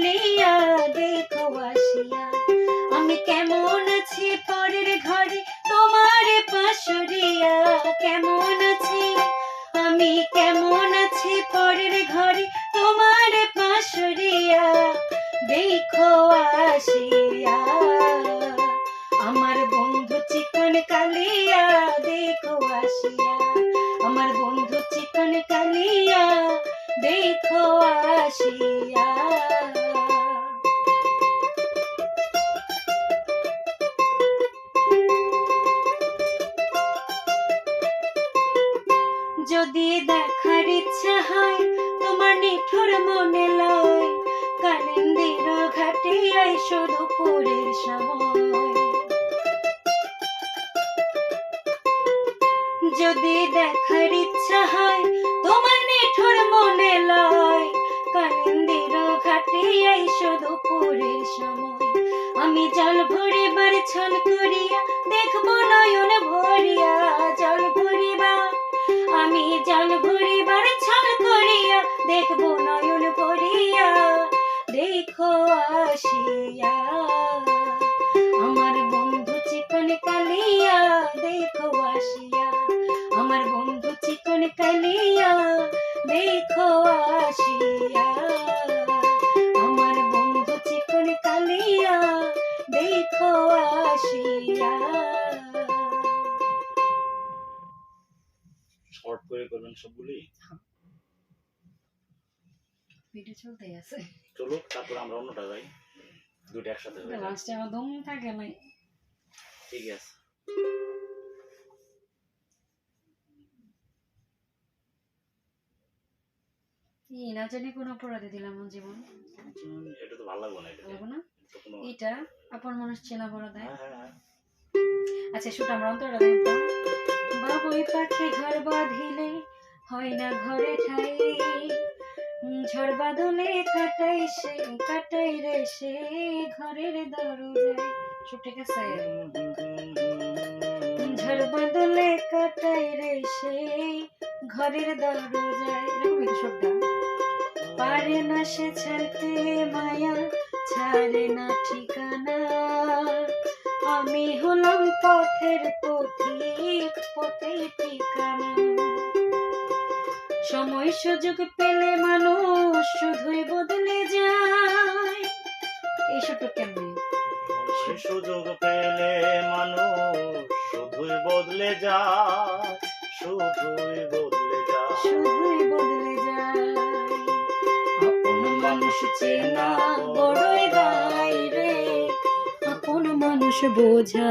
কালিয়া দেখো আসিয়া। আমি কেমন আছি পরের ঘরে তোমার পাশরিয়া, কেমন আছি আমি কেমন আছি পরের ঘরে তোমার পাশরিয়া দেখো আসিয়া। আমার বন্ধু চিকন কালিয়া দেখো আসিয়া, আমার বন্ধু চিকন কালিয়া দেখো আসিয়া। যদি দেখার ইচ্ছা হয় তোমার নিঠুর মনে লয়, কালিন্দির ঘাটে আইসো দুপুরের সময়। যদি দেখার ইচ্ছা হয় তোমার নিঠুর মনে লয়, কালিন্দির ঘাটে আইসো দুপুরের সময়। আমি জল ভরিবার ছল করিয়া দেখবো নয়ন ভরিয়া, জল ভরিবা আমি জল ভরিবার ছল করিয়া দেখবো নয়ন ভরিয়া দেখো আসিয়া। আমার বন্ধু চিকন কালিয়া দেখো আসিয়া, আমার বন্ধু চিকন কালিয়া দেখো আসিয়া, আমার বন্ধু চিকন কালিয়া দেখো আসিয়া। শর্ট করে করবেন সবগুলি? ভিডিও চলতেই আছে, চলো তারপর আমরা অন্যটা যাই, দুটো একসাথে হয়ে যায়। লাস্টে আমার দম থাকে না। ঠিক আছে। এই না জানি কোন অপরাধে দিলাম আমার জীবন, এটা তো ভালো লাগবে না, এটা লাগবে না। তো কোনো এটা আপন মানুষ চেনা বড় দেয়। হ্যাঁ। আচ্ছা শুট আমরা অন্তরটা দেখতাম। বাবুই পাখি ঘর বাঁধিলে হয় না ঘরে ঠাই, ঝড় বাদলে কাটাই রে সে ঘরের দরজায়। সব ঠিক আছে? ঝড় বাদলে কাটাই রে সে ঘরের দরজায়, এরকমই তো সবটা। পারে না সে ছাড়তে মায়া, ছাড়ে না ঠিকানা, আমি হলাম পথের পথিক, পথেই ঠিকানা। সময় সুযোগ পেলে মানুষ শুধুই বদলে যায়। এই ছোট কেমনে? সুযোগ পেলে মানুষ শুধুই বদলে যায়, শুধুই বদলে যায়, শুধুই বদলে যায়। আপন মানুষ চেনা বড়ই দায় রে, আপন মানুষ বোঝা